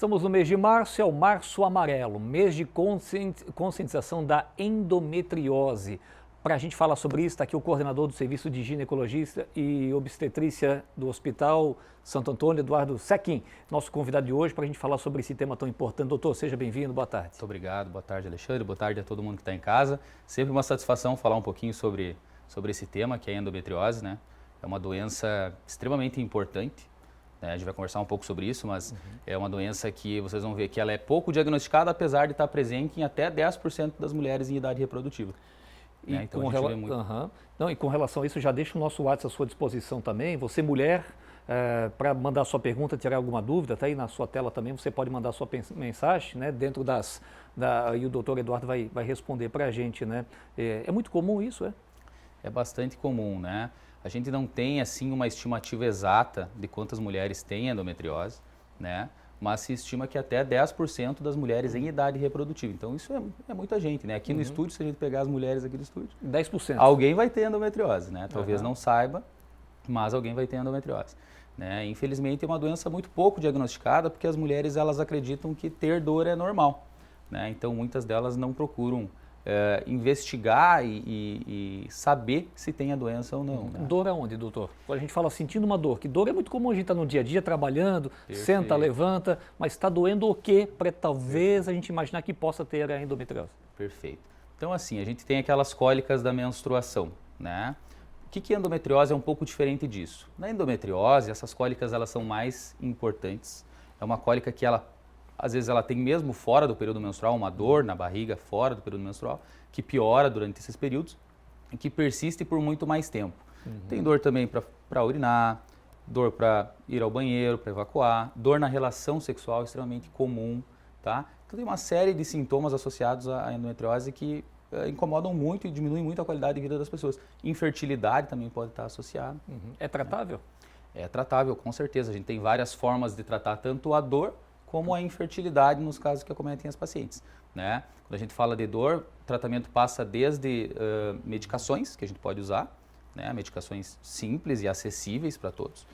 Estamos no mês de março, é o Março Amarelo, mês de conscientização da endometriose. Para a gente falar sobre isso, está aqui o coordenador do Serviço de Ginecologista e Obstetrícia do Hospital Santo Antônio, Eduardo Sequim, nosso convidado de hoje, para a gente falar sobre esse tema tão importante. Doutor, seja bem-vindo, boa tarde. Muito obrigado, boa tarde, Alexandre, boa tarde a todo mundo que está em casa. Sempre uma satisfação falar um pouquinho sobre esse tema, que é a endometriose, né? É uma doença extremamente importante. A gente vai conversar um pouco sobre isso, mas é uma doença que vocês vão ver que ela é pouco diagnosticada, apesar de estar presente em até 10% das mulheres em idade reprodutiva. E, então, e com relação a isso, já deixa o nosso WhatsApp à sua disposição também. Você, mulher, para mandar sua pergunta, tirar alguma dúvida, está aí na sua tela também, você pode mandar sua mensagem, né, dentro e o doutor Eduardo vai responder para a gente, né? É muito comum isso, é? É bastante comum, né? A gente não tem, assim, uma estimativa exata de quantas mulheres têm endometriose, né? Mas se estima que até 10% das mulheres em idade reprodutiva. Então, isso é muita gente, né? Aqui no estúdio, se a gente pegar as mulheres aqui do estúdio... 10%. Alguém vai ter endometriose, né? Talvez não saiba, mas alguém vai ter endometriose. Né? Infelizmente, é uma doença muito pouco diagnosticada, porque as mulheres, elas acreditam que ter dor é normal, né? Então, muitas delas não procuram investigar e saber se tem a doença ou não. Né? Dor aonde, doutor? Quando a gente fala sentindo uma dor, que dor é muito comum, a gente está no dia a dia trabalhando, Perfeito. Senta, levanta, mas está doendo o quê para talvez a gente imaginar que possa ter a endometriose? Perfeito. Então, assim, a gente tem aquelas cólicas da menstruação, né? O que é endometriose? É um pouco diferente disso. Na endometriose, essas cólicas, elas são mais importantes. É uma cólica que às vezes ela tem mesmo fora do período menstrual, uma dor na barriga fora do período menstrual, que piora durante esses períodos e que persiste por muito mais tempo. Tem dor também para urinar, dor para ir ao banheiro, para evacuar, dor na relação sexual, extremamente comum, tá? Então tem uma série de sintomas associados à endometriose que incomodam muito e diminuem muito a qualidade de vida das pessoas. Infertilidade também pode estar associada. É tratável? É tratável, com certeza. A gente tem várias formas de tratar tanto a dor como a infertilidade nos casos que acometem as pacientes, né? Quando a gente fala de dor, o tratamento passa desde medicações que a gente pode usar, né? Medicações simples e acessíveis para todos,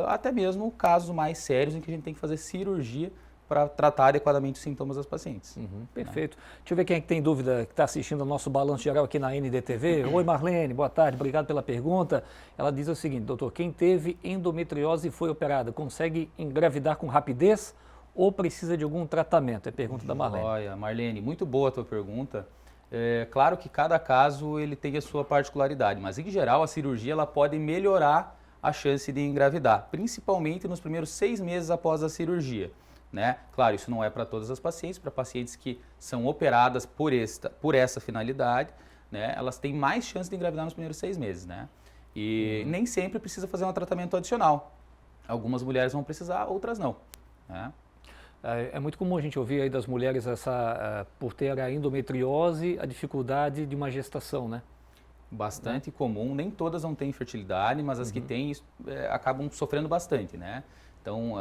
até mesmo casos mais sérios em que a gente tem que fazer cirurgia para tratar adequadamente os sintomas das pacientes. Perfeito. Deixa eu ver quem é que tem dúvida, que está assistindo ao nosso balanço geral aqui na NDTV. Oi, Marlene, boa tarde, obrigado pela pergunta. Ela diz o seguinte, doutor, quem teve endometriose e foi operada, consegue engravidar com rapidez ou precisa de algum tratamento? É a pergunta da Marlene. Olha, Marlene, muito boa a tua pergunta. É claro que cada caso ele tem a sua particularidade, mas em geral a cirurgia ela pode melhorar a chance de engravidar, principalmente nos primeiros 6 meses após a cirurgia. Né? Claro, isso não é para todas as pacientes, para pacientes que são operadas por essa finalidade, né? Elas têm mais chance de engravidar nos primeiros 6 meses, né? E nem sempre precisa fazer um tratamento adicional. Algumas mulheres vão precisar, outras não, né? É muito comum a gente ouvir aí das mulheres por ter a endometriose, a dificuldade de uma gestação, né? Bastante comum, nem todas vão ter infertilidade, mas as que têm acabam sofrendo bastante, né? Então,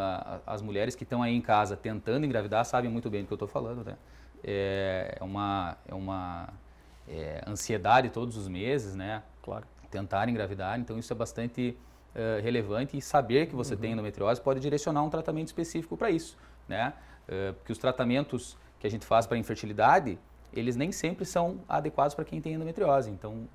as mulheres que estão aí em casa tentando engravidar sabem muito bem do que eu estou falando, né? É uma ansiedade todos os meses, né? Claro. Tentar engravidar, então isso é bastante relevante e saber que você tem endometriose pode direcionar um tratamento específico para isso, né? Porque os tratamentos que a gente faz para infertilidade, eles nem sempre são adequados para quem tem endometriose, então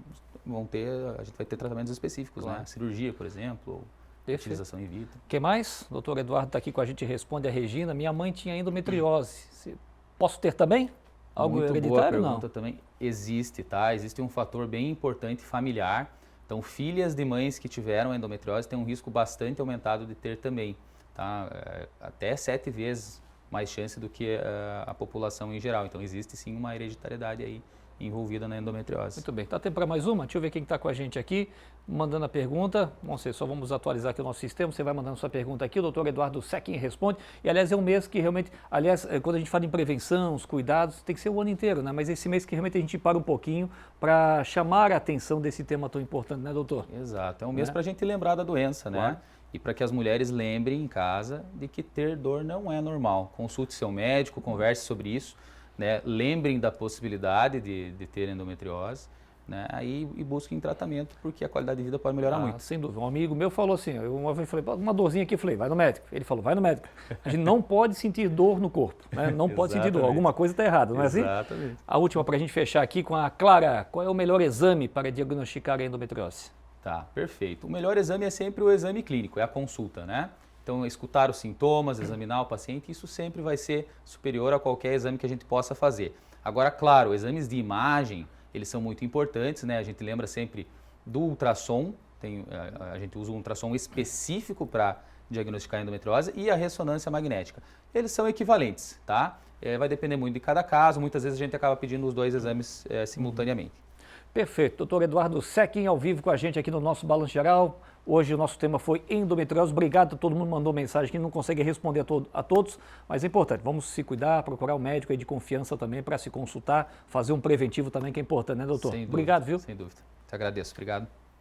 a gente vai ter tratamentos específicos, claro. Né? Cirurgia, por exemplo, ou utilização in vitro. O que mais? O doutor Eduardo está aqui com a gente, responde a Regina. Minha mãe tinha endometriose. Posso ter também? Algo muito hereditário? Boa pergunta também. Existe, tá? Existe um fator bem importante familiar. Então, filhas de mães que tiveram endometriose têm um risco bastante aumentado de ter também, tá? Até 7 vezes mais chance do que a população em geral. Então, existe sim uma hereditariedade aí envolvida na endometriose. Muito bem. Tá tempo para mais uma? Deixa eu ver quem está com a gente aqui, mandando a pergunta. Só vamos atualizar aqui o nosso sistema. Você vai mandando sua pergunta aqui, o doutor Eduardo Sequim responde. E, aliás, é um mês que realmente, quando a gente fala em prevenção, os cuidados, tem que ser o ano inteiro, né? Mas esse mês que realmente a gente para um pouquinho para chamar a atenção desse tema tão importante, né, doutor? Exato. É um mês para a gente lembrar da doença, claro. Né? E para que as mulheres lembrem em casa de que ter dor não é normal. Consulte seu médico, converse sobre isso. Né? Lembrem da possibilidade de ter endometriose, né, aí e busquem tratamento, porque a qualidade de vida pode melhorar muito. Sem dúvida. Um amigo meu falou assim, eu uma vez falei, uma dorzinha aqui, eu falei, vai no médico. Ele falou, vai no médico. A gente não pode sentir dor no corpo, né? Não pode sentir dor, alguma coisa está errada, não é assim? Exatamente. A última para a gente fechar aqui com a Clara, qual é o melhor exame para diagnosticar a endometriose? Tá, perfeito. O melhor exame é sempre o exame clínico, é a consulta, né? Então, escutar os sintomas, examinar o paciente, isso sempre vai ser superior a qualquer exame que a gente possa fazer. Agora, claro, exames de imagem, eles são muito importantes, né? A gente lembra sempre do ultrassom, a gente usa um ultrassom específico para diagnosticar a endometriose e a ressonância magnética. Eles são equivalentes, tá? Vai depender muito de cada caso, muitas vezes a gente acaba pedindo os dois exames simultaneamente. Perfeito. Doutor Eduardo Sechin ao vivo com a gente aqui no nosso Balanço Geral. Hoje o nosso tema foi endometriose. Obrigado, todo mundo mandou mensagem que não consegue responder a todos, mas é importante, vamos se cuidar, procurar um médico aí de confiança também para se consultar, fazer um preventivo também que é importante, né, doutor? Sem dúvida, Obrigado, viu? Sem dúvida. Te agradeço. Obrigado.